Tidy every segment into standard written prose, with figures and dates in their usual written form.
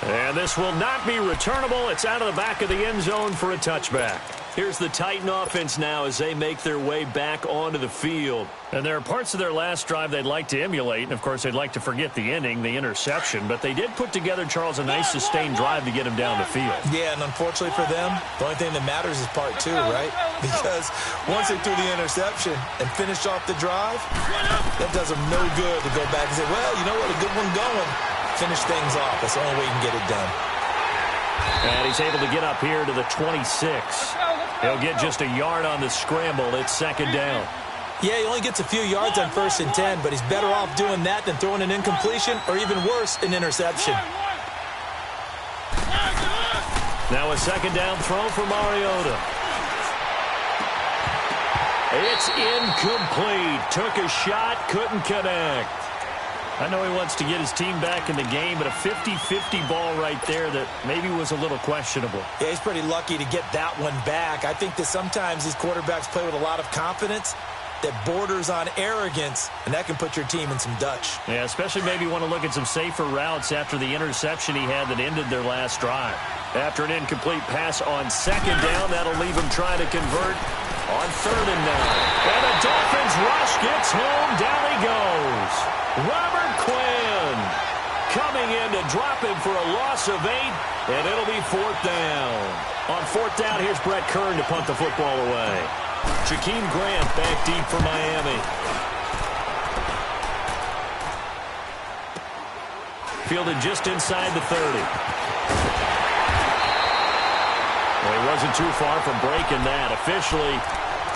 And this will not be returnable. It's out of the back of the end zone for a touchback. Here's the Titan offense now as they make their way back onto the field. And there are parts of their last drive they'd like to emulate. And, of course, they'd like to forget the ending, the interception. But they did put together, Charles, a nice sustained drive to get them down the field. Yeah, and unfortunately for them, the only thing that matters is part two, right? Because once they threw the interception and finished off the drive, that does them no good to go back and say, well, you know what, a good one going. Finish things off. That's the only way you can get it done. And he's able to get up here to the 26. He'll get just a yard on the scramble. It's second down. Yeah, he only gets a few yards on 1st and 10, but he's better off doing that than throwing an incompletion or even worse, an interception. Now a second down throw for Mariota. It's incomplete. Took a shot, couldn't connect. I know he wants to get his team back in the game, but a 50-50 ball right there that maybe was a little questionable. Yeah, he's pretty lucky to get that one back. I think that sometimes these quarterbacks play with a lot of confidence that borders on arrogance, and that can put your team in some Dutch. Yeah, especially maybe want to look at some safer routes after the interception he had that ended their last drive. After an incomplete pass on second down, that'll leave him trying to convert on 3rd and 9. And the Dolphins rush gets home. Down he goes. Robert Quinn coming in to drop him for a loss of 8, and it'll be 4th down. On 4th down, here's Brett Kern to punt the football away. Jakeem Grant back deep for Miami. Fielded just inside the 30. Well, he wasn't too far from breaking that. Officially,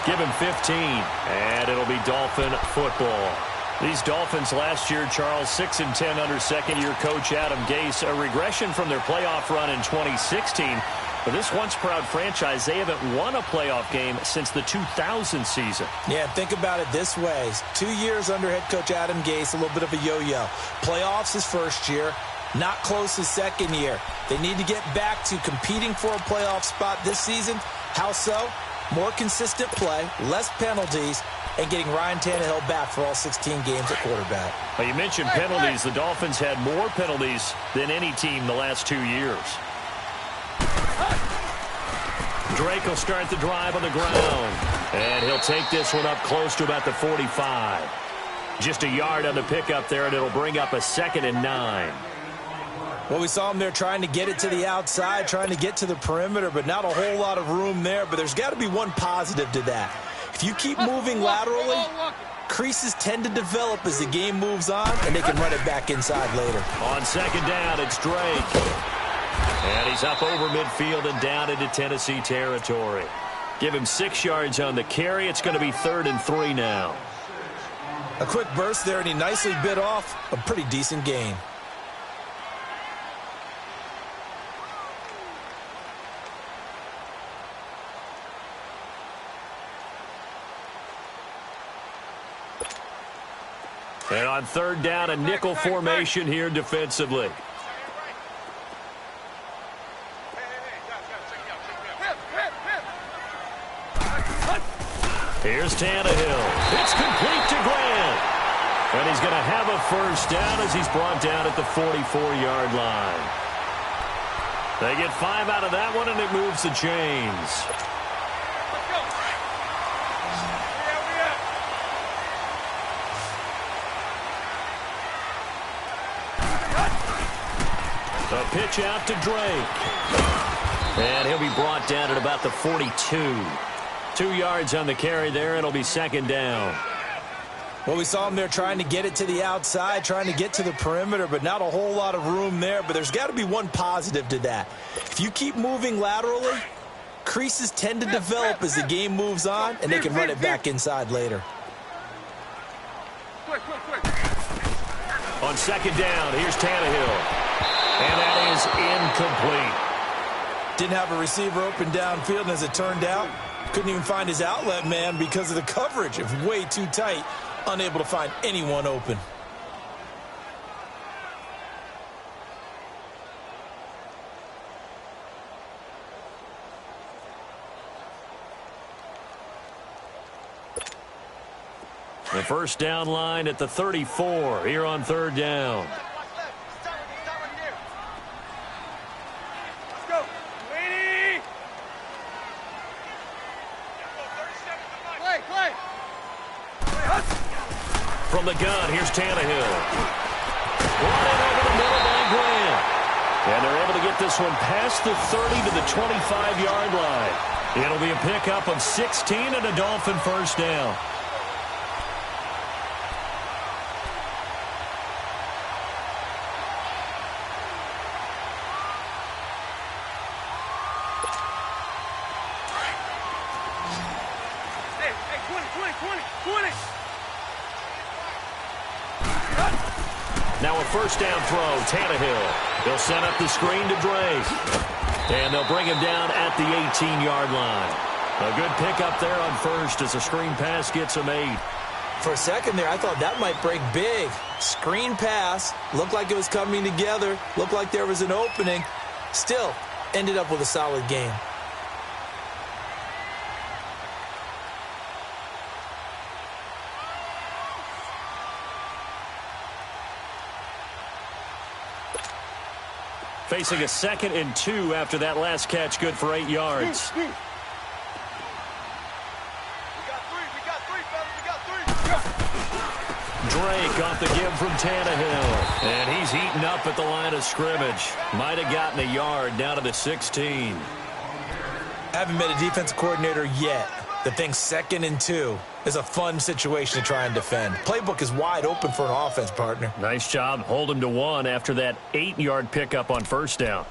give him 15, and it'll be Dolphin football. These Dolphins last year, Charles, 6-10 under second-year coach Adam Gase, a regression from their playoff run in 2016. But this once-proud franchise, they haven't won a playoff game since the 2000 season. Yeah, think about it this way. 2 years under head coach Adam Gase, a little bit of a yo-yo. Playoffs his first year, not close his second year. They need to get back to competing for a playoff spot this season. How so? More consistent play, less penalties, and getting Ryan Tannehill back for all 16 games at quarterback. Well, you mentioned penalties. The Dolphins had more penalties than any team the last 2 years. Drake will start the drive on the ground. And he'll take this one up close to about the 45. Just a yard on the pickup there, and it'll bring up a 2nd and 9. Well, we saw him there trying to get it to the outside, trying to get to the perimeter, but not a whole lot of room there. But there's got to be one positive to that. If you keep moving laterally, creases tend to develop as the game moves on, and they can run it back inside later. On second down, it's Drake. And he's up over midfield and down into Tennessee territory. Give him 6 yards on the carry. It's going to be 3rd and 3 now. A quick burst there, and he nicely bit off a pretty decent gain. And on 3rd down, a nickel formation here defensively. Here's Tannehill. It's complete to Grant. And he's going to have a 1st down as he's brought down at the 44-yard line. They get 5 out of that one, and it moves the chains. A pitch out to Drake. And he'll be brought down at about the 42. 2 yards on the carry there. It'll be 2nd down. Well, we saw him there trying to get it to the outside, trying to get to the perimeter, but not a whole lot of room there. But there's got to be one positive to that. If you keep moving laterally, creases tend to develop as the game moves on, and they can run it back inside later. On 2nd down, here's Tannehill. And that is incomplete. Didn't have a receiver open downfield, and as it turned out, couldn't even find his outlet man because of the coverage. It was way too tight, unable to find anyone open. The 1st down line at the 34 here on 3rd down. from the gun. Here's Tannehill. Brought in over the middle by Grant. And they're able to get this one past the 30 to the 25-yard line. It'll be a pickup of 16 and a Dolphin first down. Now a first down throw, Tannehill. They'll set up the screen to Drake. And they'll bring him down at the 18-yard line. A good pickup there on first as a screen pass gets him 8. For a second there, I thought that might break big. Screen pass, looked like it was coming together, looked like there was an opening. Still, ended up with a solid game. Facing a 2nd and 2 after that last catch, good for 8 yards. We got three. Drake off the give from Tannehill. And he's heating up at the line of scrimmage. Might have gotten a yard down to the 16. Haven't met a defensive coordinator yet that thinks 2nd and 2 is a fun situation to try and defend. Playbook is wide open for an offense, partner. Nice job. Hold him to 1 after that 8-yard pickup on first down.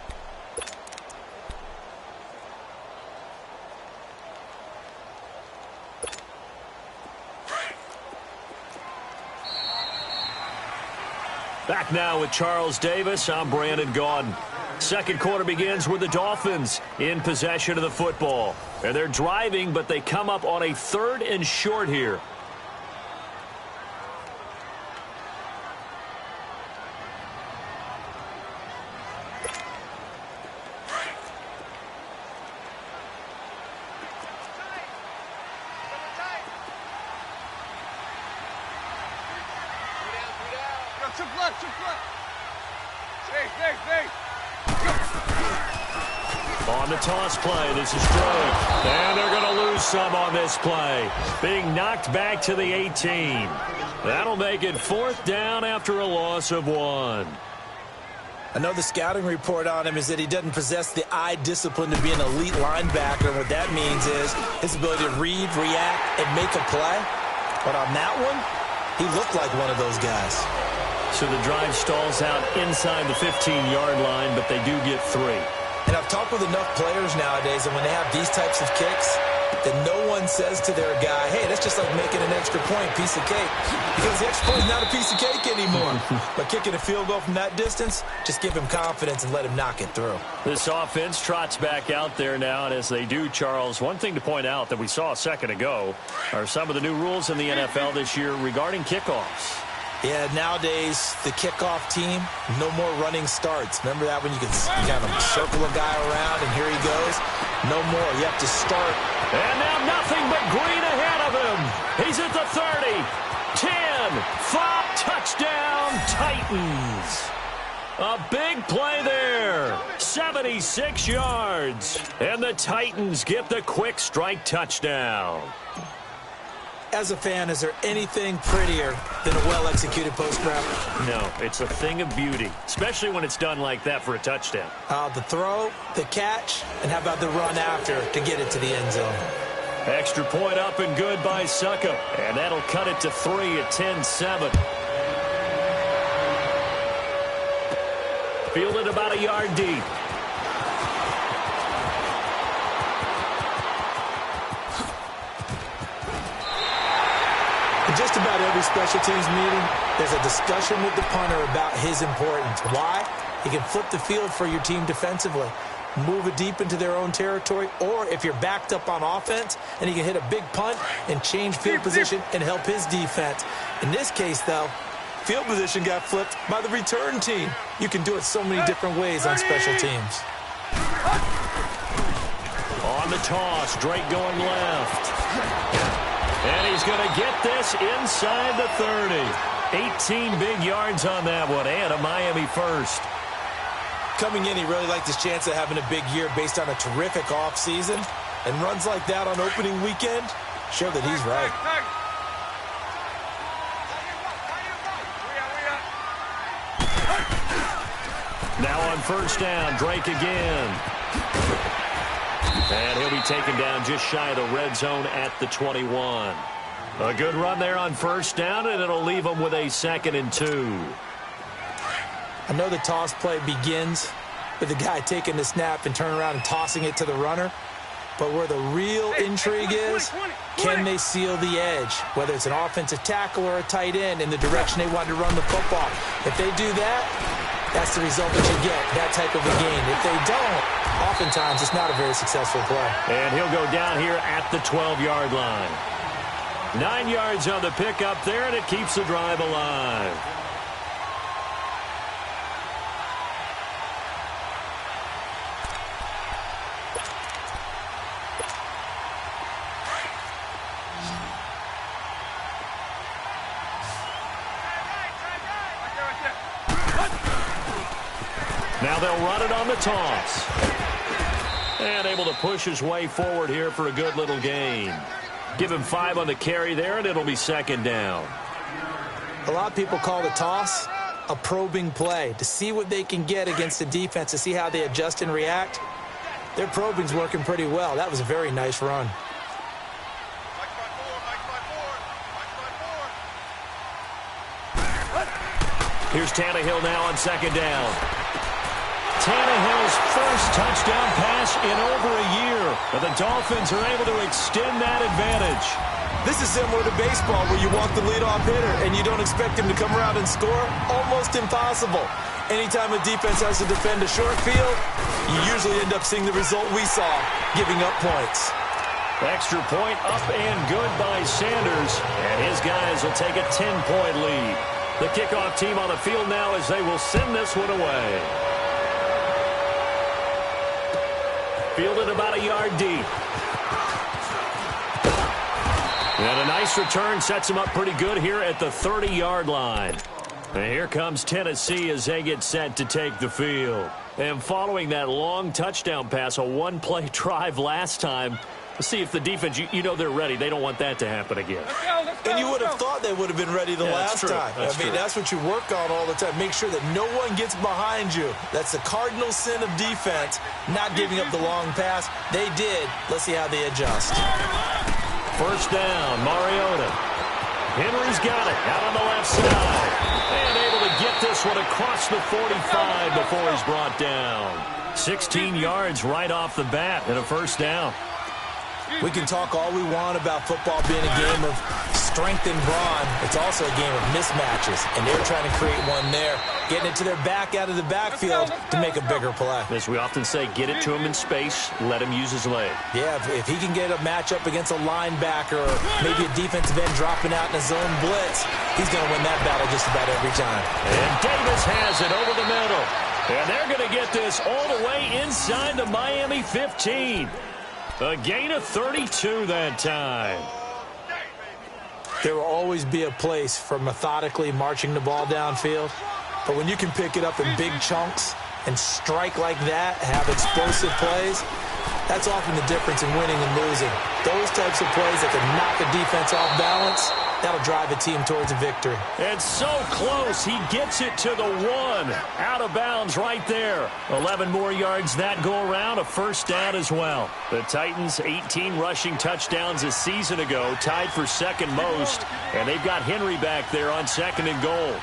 Back now with Charles Davis. I'm Brandon Gaudin. Second quarter begins with the Dolphins in possession of the football. And they're driving, but they come up on a 3rd and short here. On the toss play, this is Drake. And they're going to lose some on this play. Being knocked back to the 18. That'll make it 4th down after a loss of 1. I know the scouting report on him is that he doesn't possess the eye discipline to be an elite linebacker. And what that means is his ability to read, react, and make a play. But on that one, he looked like one of those guys. So the drive stalls out inside the 15-yard line, but they do get 3. And I've talked with enough players nowadays, and when they have these types of kicks, that no one says to their guy, hey, that's just like making an extra point, piece of cake. Because the extra point is not a piece of cake anymore. But kicking a field goal from that distance, just give him confidence and let him knock it through. This offense trots back out there now, and as they do, Charles, one thing to point out that we saw a second ago are some of the new rules in the NFL this year regarding kickoffs. Yeah, nowadays, the kickoff team, no more running starts. Remember that when you kind of circle a guy around and here he goes? No more. You have to start. And now nothing but green ahead of him. He's at the 30, 10, 5, touchdown, Titans. A big play there. 76 yards. And the Titans get the quick strike touchdown. As a fan, is there anything prettier than a well-executed post route? No, it's a thing of beauty, especially when it's done like that for a touchdown. The throw, the catch, and how about the run after to get it to the end zone? Extra point up and good by Suckup, and that'll cut it to 3 at 10-7. Fielded about a yard deep. In just about every special teams meeting, there's a discussion with the punter about his importance. Why? He can flip the field for your team defensively, move it deep into their own territory, or if you're backed up on offense, and he can hit a big punt and change field position and help his defense. In this case, though, field position got flipped by the return team. You can do it so many different ways on special teams. On the toss, Drake going left. And he's going to get this inside the 30. 18 big yards on that one, and a Miami first. Coming in, he really liked his chance of having a big year based on a terrific offseason. And runs like that on opening weekend show that he's right. Now on first down, Drake again. And he'll be taken down just shy of the red zone at the 21. A good run there on first down, and it'll leave them with a 2nd and 2. I know the toss play begins with the guy taking the snap and turning around and tossing it to the runner. But where the real intrigue is, can they seal the edge, whether it's an offensive tackle or a tight end, in the direction they want to run the football? If they do that, that's the result that you get, that type of a game. If they don't, oftentimes it's not a very successful play. And he'll go down here at the 12-yard line. 9 yards on the pickup there, and it keeps the drive alive. Now they'll run it on the toss. And able to push his way forward here for a good little gain. Give him 5 on the carry there, and it'll be 2nd down. A lot of people call the toss a probing play, to see what they can get against the defense, to see how they adjust and react. Their probing's working pretty well. That was a very nice run. Here's Tannehill now on 2nd down. Tannehill's first touchdown pass in over a year. But the Dolphins are able to extend that advantage. This is similar to baseball where you walk the leadoff hitter and you don't expect him to come around and score. Almost impossible. Anytime a defense has to defend a short field, you usually end up seeing the result we saw, giving up points. Extra point up and good by Sanders. And his guys will take a 10-point lead. The kickoff team on the field now as they will send this one away. Fielded about a yard deep. And a nice return sets him up pretty good here at the 30-yard line. And here comes Tennessee as they get set to take the field. And following that long touchdown pass, a one-play drive last time, let's see if the defense, you know they're ready. They don't want that to happen again. And you would have thought they would have been ready the last time. That's what you work on all the time. Make sure that no one gets behind you. That's the cardinal sin of defense, not giving up the long pass. They did. Let's see how they adjust. First down, Mariota. Henry's got it out on the left side. And able to get this one across the 45 before he's brought down. 16 yards right off the bat and a first down. We can talk all we want about football being a game of strength and brawn. It's also a game of mismatches, and they're trying to create one there, getting it to their back out of the backfield to make a bigger play. As we often say, get it to him in space, let him use his leg. Yeah, if he can get a matchup against a linebacker or maybe a defensive end dropping out in a zone blitz, he's going to win that battle just about every time. And Davis has it over the middle. And they're going to get this all the way inside the Miami 15. A gain of 32 that time. There will always be a place for methodically marching the ball downfield. But when you can pick it up in big chunks and strike like that, have explosive plays, that's often the difference in winning and losing. Those types of plays that can knock a defense off balance, that'll drive a team towards a victory. And so close, he gets it to the 1. Out of bounds right there. 11 more yards that go around, a first down as well. The Titans, 18 rushing touchdowns a season ago, tied for second most. And they've got Henry back there on 2nd and goal.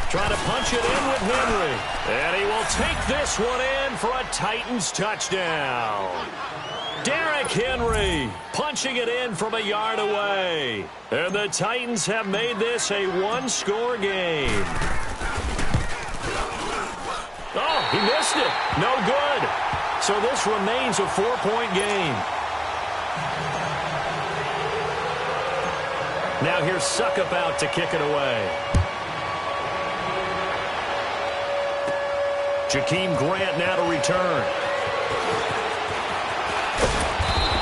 Trying to punch it in with Henry. And he will take this one in for a Titans touchdown. Derrick Henry punching it in from a yard away. And the Titans have made this a one-score game. Oh, he missed it. No good. So this remains a 4-point game. Now here's Suckup out to kick it away. Jakeem Grant now to return.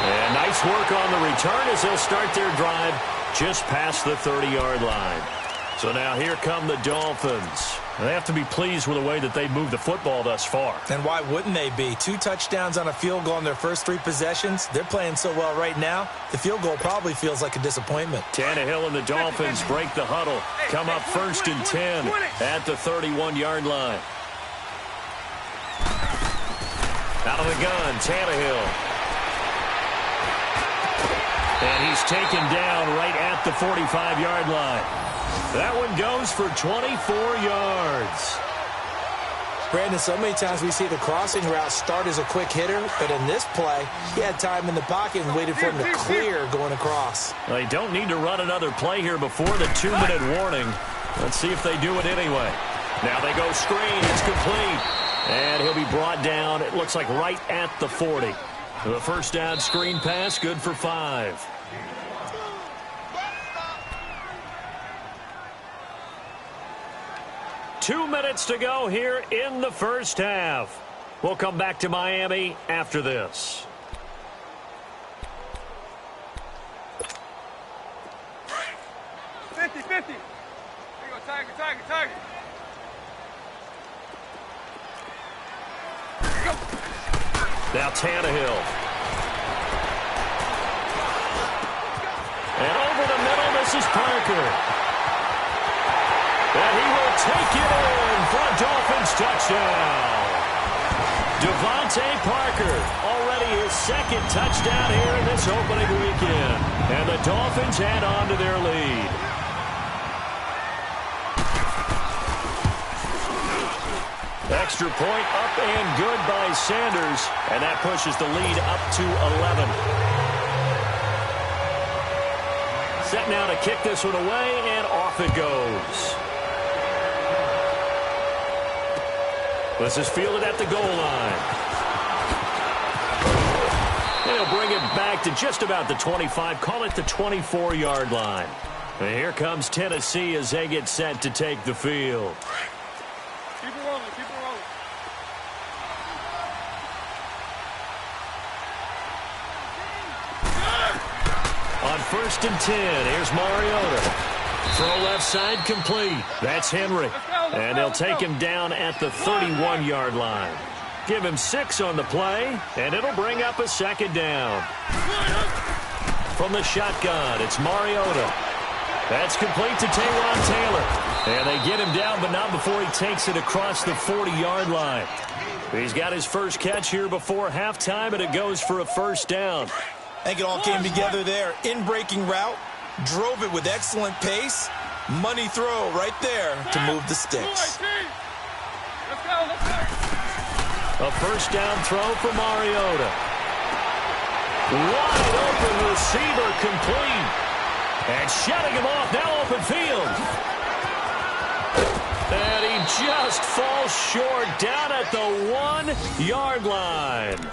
And nice work on the return as they'll start their drive just past the 30-yard line. So now here come the Dolphins. They have to be pleased with the way that they moved the football thus far. And why wouldn't they be? 2 touchdowns on a field goal in their first 3 possessions. They're playing so well right now, the field goal probably feels like a disappointment. Tannehill and the Dolphins break the huddle. Come up 1st and 10 at the 31-yard line. Out of the gun, Tannehill. And he's taken down right at the 45-yard line. That one goes for 24 yards. Brandon, so many times we see the crossing route start as a quick hitter, but in this play, he had time in the pocket and waited for him to clear going across. They don't need to run another play here before the 2-minute warning. Let's see if they do it anyway. Now they go screen. It's complete. And he'll be brought down, it looks like right at the 40. The first down screen pass, good for 5. Two minutes to go here in the first half. We'll come back to Miami after this. Here you go, Tiger. Now Tannehill. And over the middle, this is Parker. And he will take it in for a Dolphins touchdown. Devontae Parker, already his 2nd touchdown here in this opening weekend. And the Dolphins add on to their lead. Extra point up and good by Sanders. And that pushes the lead up to 11. Set now to kick this one away, and off it goes. This is fielded at the goal line. They'll bring it back to just about the 25, call it the 24-yard line. And here comes Tennessee as they get set to take the field. Keep it rolling. On 1st and 10, here's Mariota. Throw left side complete. That's Henry. And they'll take him down at the 31-yard line. Give him 6 on the play, and it'll bring up a 2nd down. From the shotgun, it's Mariota. That's complete to Taywan Taylor. And they get him down, but not before he takes it across the 40-yard line. He's got his first catch here before halftime, and it goes for a 1st down. I think it all came together there. In-breaking route, drove it with excellent pace. Money throw right there to move the sticks. Let's go. A 1st down throw for Mariota. Wide open receiver complete. And shutting him off, now open field. And he just falls short down at the 1-yard line.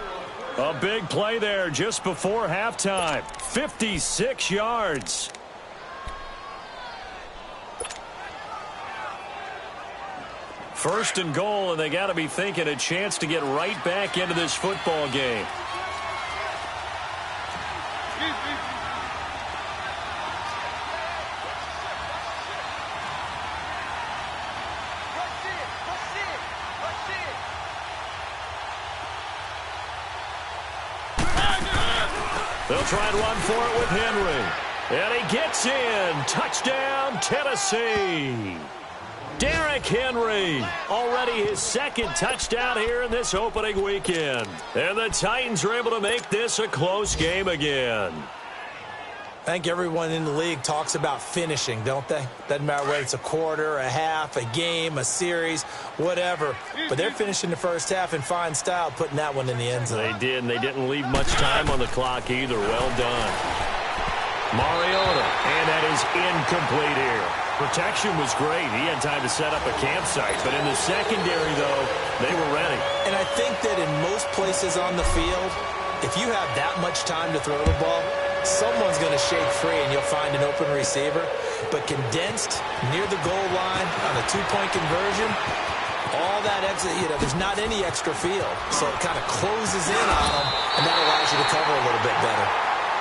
A big play there just before halftime. 56 yards. First and goal, and they got to be thinking a chance to get right back into this football game. They'll try and run for it with Henry. And he gets in. Touchdown, Tennessee. Derrick Henry, already his 2nd touchdown here in this opening weekend. And the Titans are able to make this a close game again. I think everyone in the league talks about finishing, don't they? Doesn't matter whether it's a quarter, a half, a game, a series, whatever. But they're finishing the first half in fine style, putting that one in the end zone. They did, and they didn't leave much time on the clock either. Well done. Mariota, and that is incomplete here. Protection was great. He had time to set up a campsite. But in the secondary, though, they were ready. And I think that in most places on the field, if you have that much time to throw the ball, someone's going to shake free and you'll find an open receiver. But condensed near the goal line on a 2-point conversion, all that extra, there's not any extra field. So it kind of closes in on them, and that allows you to cover a little bit better.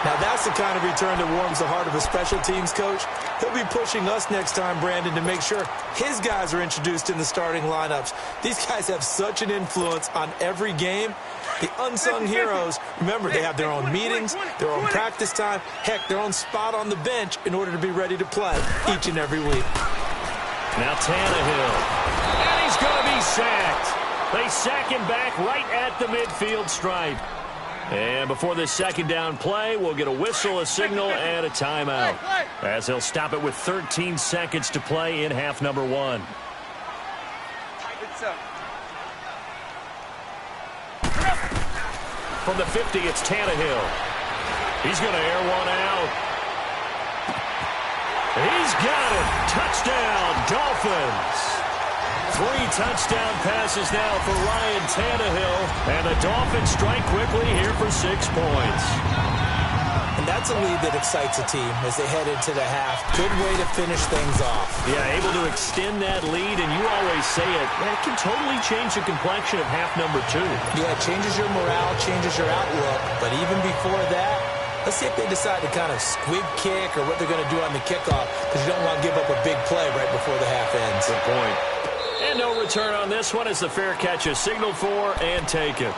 Now that's the kind of return that warms the heart of a special teams coach. He'll be pushing us next time, Brandon, to make sure his guys are introduced in the starting lineups. These guys have such an influence on every game. The unsung heroes, remember, they have their own meetings, their own practice time, heck, their own spot on the bench in order to be ready to play each and every week. Now Tannehill, and he's going to be sacked. They sack him back right at the midfield stripe. And before this second down play, we'll get a whistle, a signal, and a timeout, as they'll stop it with 13 seconds to play in half number 1. From the 50, it's Tannehill. He's going to air one out. He's got it. Touchdown, Dolphins. 3 touchdown passes now for Ryan Tannehill. And the Dolphins strike quickly here for 6 points. And that's a lead that excites a team as they head into the half. Good way to finish things off. Yeah, able to extend that lead, and you always say it, that can totally change the complexion of half number 2. Yeah, it changes your morale, changes your outlook. But even before that, let's see if they decide to kind of squib kick or what they're going to do on the kickoff, because you don't want to give up a big play right before the half ends. Good point. And no return on this one as the fair catch is signaled for and taken.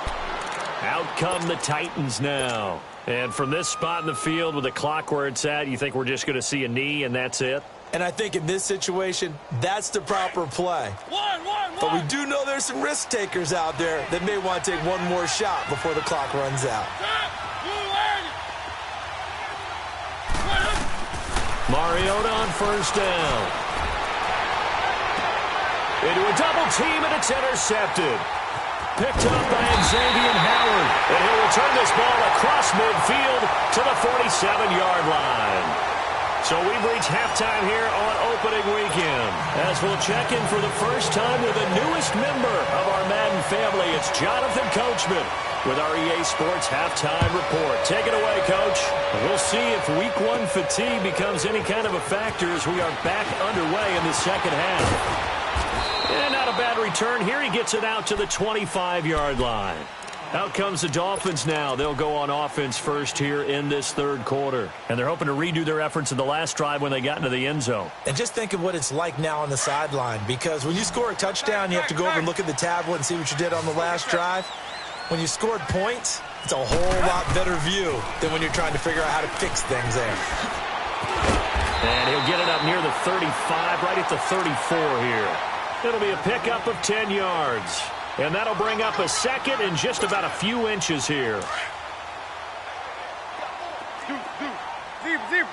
Out come the Titans now. And from this spot in the field with the clock where it's at, you think we're just going to see a knee and that's it? And I think in this situation, that's the proper play. But we do know there's some risk takers out there that may want to take one more shot before the clock runs out. Mariota on first down. Into a double team, and it's intercepted. Picked up by Xavier Howard. And he'll return this ball across midfield to the 47-yard line. So we've reached halftime here on opening weekend, as we'll check in for the first time with the newest member of our Madden family. It's Jonathan Coachman with our EA Sports Halftime Report. Take it away, Coach. We'll see if Week 1 fatigue becomes any kind of a factor as we are back underway in the second half. And not a bad return here. He gets it out to the 25-yard line. Out comes the Dolphins now. They'll go on offense first here in this third quarter. And they're hoping to redo their efforts in the last drive when they got into the end zone. And just think of what it's like now on the sideline, because when you score a touchdown, you have to go over and look at the tablet and see what you did on the last drive. When you scored points, it's a whole lot better view than when you're trying to figure out how to fix things there. And he'll get it up near the 35, right at the 34 here. It'll be a pickup of 10 yards. And that'll bring up a second and just about a few inches here. Zebra.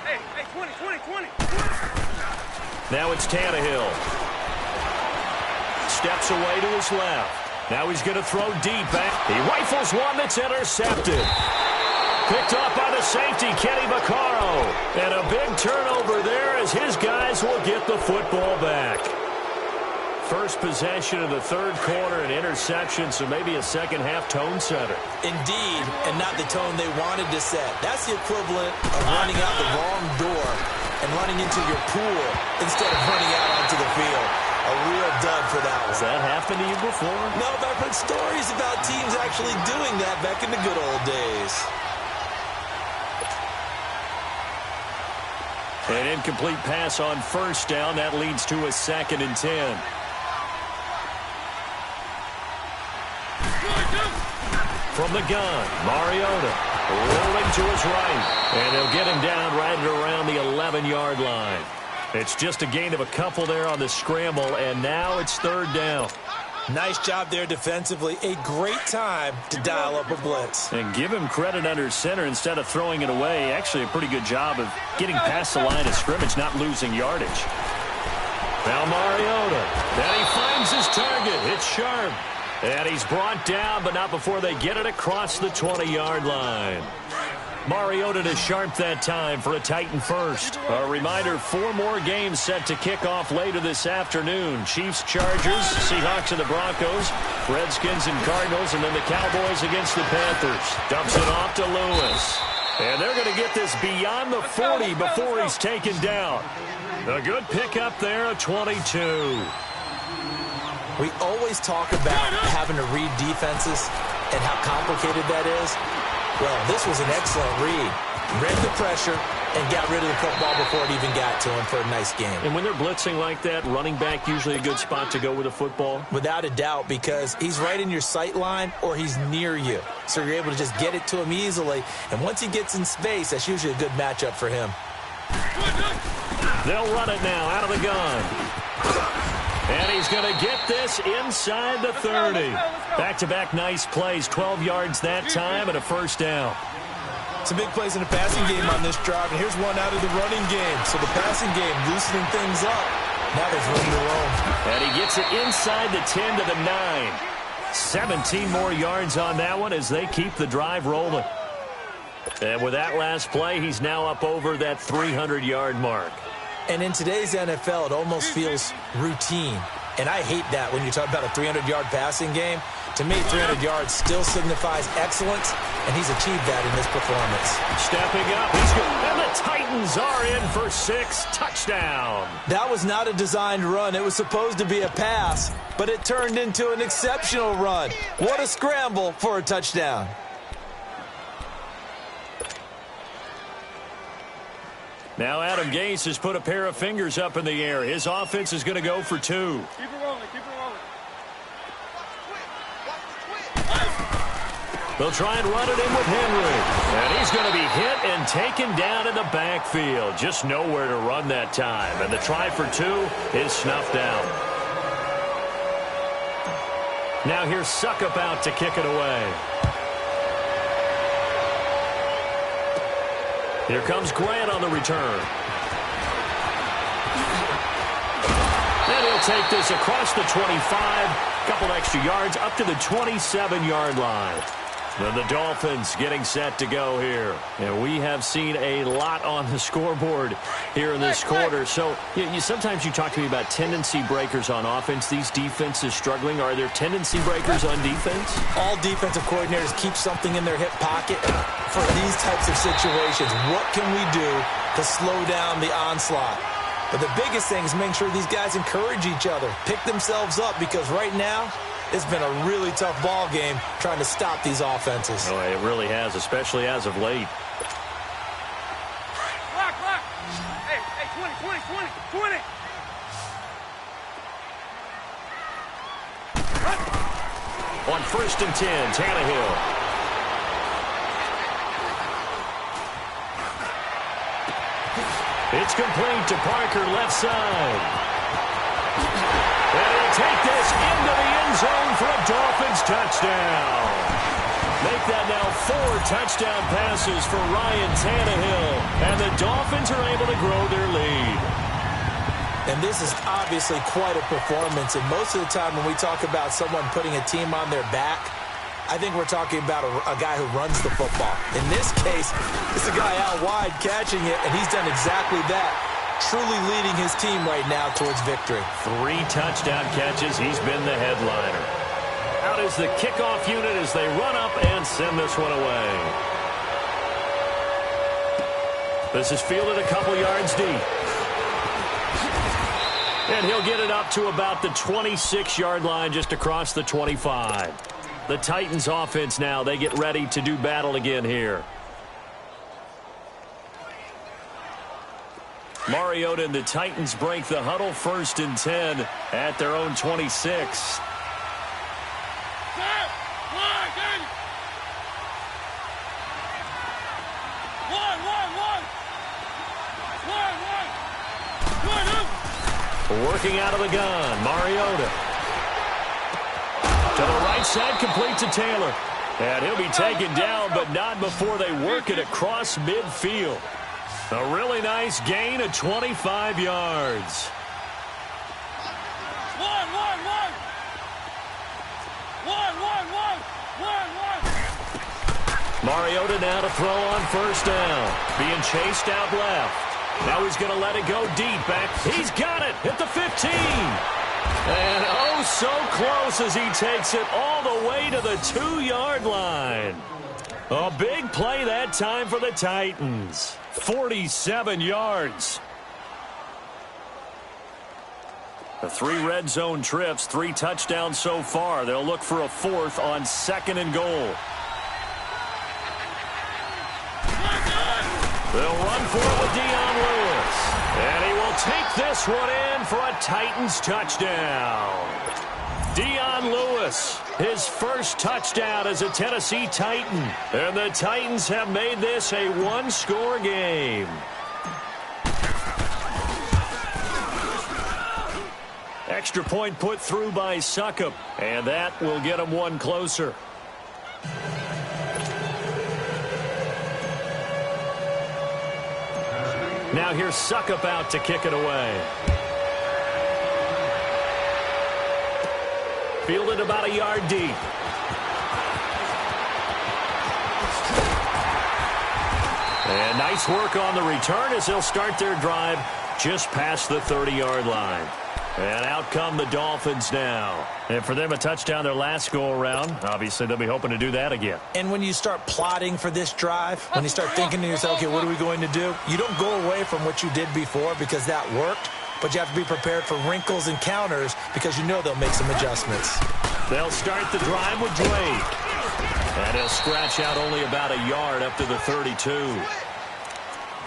Hey, 20. Now it's Tannehill. Steps away to his left. Now he's going to throw deep back. He rifles one that's intercepted. Picked off by the safety, Kenny Vaccaro. And a big turnover there as his guys will get the football back. First possession of the third quarter, an interception, so maybe a second-half tone setter. Indeed, and not the tone they wanted to set. That's the equivalent of running out the wrong door and running into your pool instead of running out onto the field. A real dud for that one. Has that happened to you before? No, but I've heard stories about teams actually doing that back in the good old days. An incomplete pass on first down. That leads to a 2nd and 10. From the gun, Mariota rolling to his right. And they'll get him down right at around the 11-yard line. It's just a gain of a couple there on the scramble, and now it's third down. Nice job there defensively. A great time to dial up a blitz. And give him credit under center instead of throwing it away. Actually a pretty good job of getting past the line of scrimmage, not losing yardage. Now Mariota. And he finds his target. It's sharp. And he's brought down, but not before they get it across the 20-yard line. Mariota to Sharp that time for a Titan first. A reminder, 4 more games set to kick off later this afternoon. Chiefs, Chargers, Seahawks and the Broncos, Redskins and Cardinals, and then the Cowboys against the Panthers. Dumps it off to Lewis. And they're going to get this beyond the 40 before he's taken down. A good pickup there, a 22. We always talk about having to read defenses. and how complicated that is? Well, this was an excellent read. Read the pressure and got rid of the football before it even got to him for a nice game. And when they're blitzing like that, running back usually a good spot to go with a football? Without a doubt, because he's right in your sight line or he's near you. So you're able to just get it to him easily. And once he gets in space, that's usually a good matchup for him. They'll run it now out of the gun. And he's going to get this inside the 30. Back-to-back nice plays, 12 yards that time and a first down. Some big plays in the passing game on this drive, and here's one out of the running game. So the passing game loosening things up. Now there's room to roam. And he gets it inside the 10 to the 9. 17 more yards on that one as they keep the drive rolling. And with that last play, he's now up over that 300-yard mark. And in today's NFL, it almost feels routine. And I hate that when you talk about a 300-yard passing game. To me, 300 yards still signifies excellence, and he's achieved that in this performance. Stepping up, he's good. And the Titans are in for 6. Touchdown. That was not a designed run. It was supposed to be a pass, but it turned into an exceptional run. What a scramble for a touchdown. Now Adam Gase has put a pair of fingers up in the air. His offense is going to go for 2. Keep it rolling, keep it rolling. They'll try and run it in with Henry. And he's going to be hit and taken down in the backfield. Just nowhere to run that time. And the try for 2 is snuffed out. Now here's Suckup out to kick it away. Here comes Grant on the return. And he'll take this across the 25. Couple extra yards up to the 27-yard line. And the Dolphins getting set to go here. And we have seen a lot on the scoreboard here in this quarter. So sometimes you talk to me about tendency breakers on offense. These defenses struggling. Are there tendency breakers on defense? All defensive coordinators keep something in their hip pocket for these types of situations. What can we do to slow down the onslaught? But the biggest thing is making sure these guys encourage each other, pick themselves up, because right now it's been a really tough ball game trying to stop these offenses. Oh, it really has, especially as of late. Block, block. Hey, 20. On 1st and 10, Tannehill. It's complete to Parker, left side. And he'll take this into the end zone for a Dolphins touchdown. Make that now 4 touchdown passes for Ryan Tannehill. And the Dolphins are able to grow their lead. And this is obviously quite a performance. And most of the time when we talk about someone putting a team on their back, I think we're talking about a guy who runs the football. In this case, it's a guy out wide catching it, and he's done exactly that. Truly leading his team right now towards victory. 3 touchdown catches. He's been the headliner. Out is the kickoff unit as they run up and send this one away. This is fielded a couple yards deep. And he'll get it up to about the 26-yard line, just across the 25. The Titans offense now, they get ready to do battle again here. Mariota and the Titans break the huddle, 1st and 10 at their own 26. Working out of the gun, Mariota. To the right side, complete to Taylor. And he'll be taken down, but not before they work it across midfield. A really nice gain of 25 yards. Mariota now to throw on 1st down. Being chased out left. Now he's going to let it go deep back. He's got it at the 15. And oh, so close as he takes it all the way to the 2-yard line. A big play that time for the Titans. 47 yards. The 3 red zone trips, 3 touchdowns so far. They'll look for a 4th on 2nd and goal. They'll run for it with Dion Lewis. And he will take this one in for a Titans touchdown. Dion Lewis, his first touchdown as a Tennessee Titan. And the Titans have made this a 1-score game. Extra point put through by Succop. And that will get him 1 closer. Now here's Succop out to kick it away. Fielded about a yard deep. And nice work on the return as they'll start their drive just past the 30-yard line. And out come the Dolphins now. And for them, a touchdown their last go-around. Obviously, they'll be hoping to do that again. And when you start plotting for this drive, when you start thinking to yourself, okay, what are we going to do? You don't go away from what you did before because that worked. But you have to be prepared for wrinkles and counters because you know they'll make some adjustments. They'll start the drive with Drake. And he'll scratch out only about a yard up to the 32.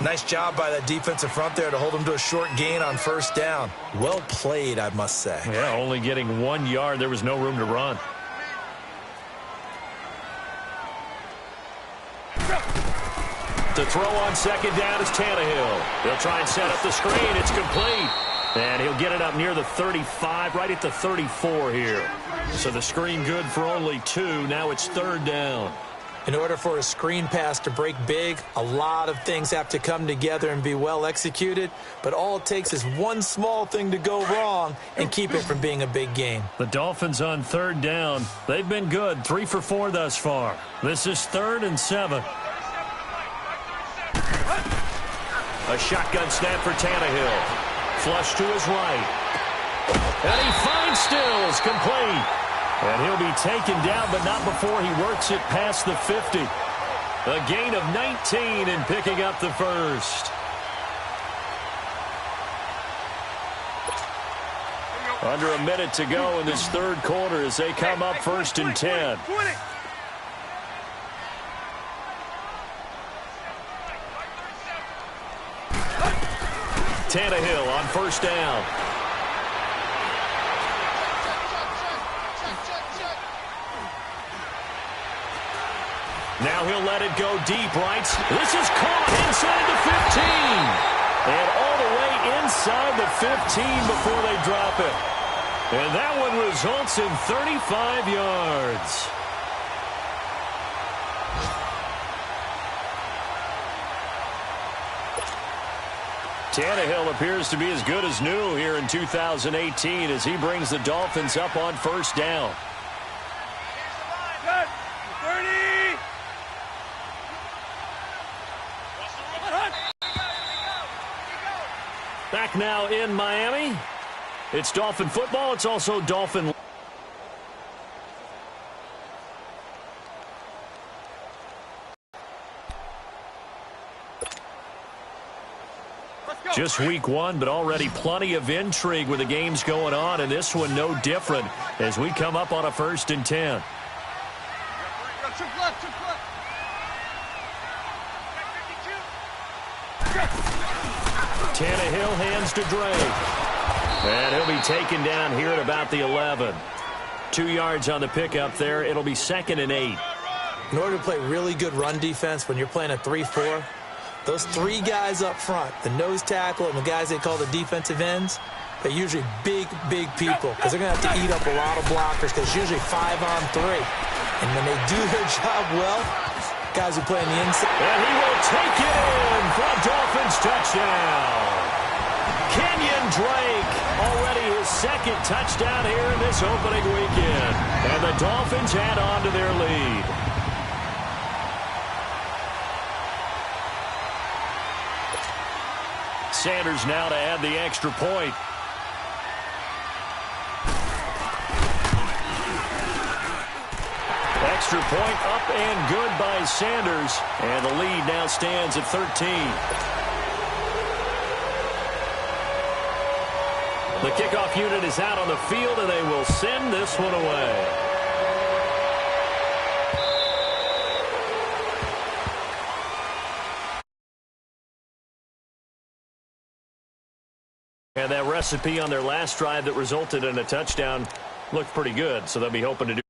Nice job by that defensive front there to hold him to a short gain on 1st down. Well played, I must say. Yeah, only getting 1 yard. There was no room to run. To throw on 2nd down is Tannehill. They'll try and set up the screen. It's complete. And he'll get it up near the 35, right at the 34 here. So the screen good for only 2. Now it's 3rd down. In order for a screen pass to break big, a lot of things have to come together and be well executed. But all it takes is one small thing to go wrong and keep it from being a big game. The Dolphins on 3rd down. They've been good, 3 for 4 thus far. This is 3rd and 7. A shotgun snap for Tannehill. Flush to his right. And he finds Stills, complete. And he'll be taken down, but not before he works it past the 50. A gain of 19 and picking up the first. Under a minute to go in this 3rd quarter as they come up 1st and 10. Tannehill on 1st down. Now he'll let it go deep, right? This is caught inside the 15. And all the way inside the 15 before they drop it. And that one results in 35 yards. Tannehill appears to be as good as new here in 2018 as he brings the Dolphins up on 1st down. Good. 30. Back now in Miami. It's Dolphin football. It's also Dolphin. Just week 1, but already plenty of intrigue with the games going on, and this one no different as we come up on a 1st and 10. Tannehill hands to Drake. And he'll be taken down here at about the 11. 2 yards on the pickup there. It'll be 2nd and 8. In order to play really good run defense when you're playing a 3-4, those 3 guys up front, the nose tackle and the guys they call the defensive ends, they're usually big people because they're going to have to eat up a lot of blockers because it's usually 5-on-3. And when they do their job well, guys who play on the inside. And he will take it in for a Dolphins touchdown. Kenyon Drake, already his 2nd touchdown here in this opening weekend. And the Dolphins add on to their lead. Sanders now to add the extra point. Extra point up and good by Sanders. And the lead now stands at 13. The kickoff unit is out on the field, and they will send this one away. And that recipe on their last drive that resulted in a touchdown looked pretty good, so they'll be hoping to do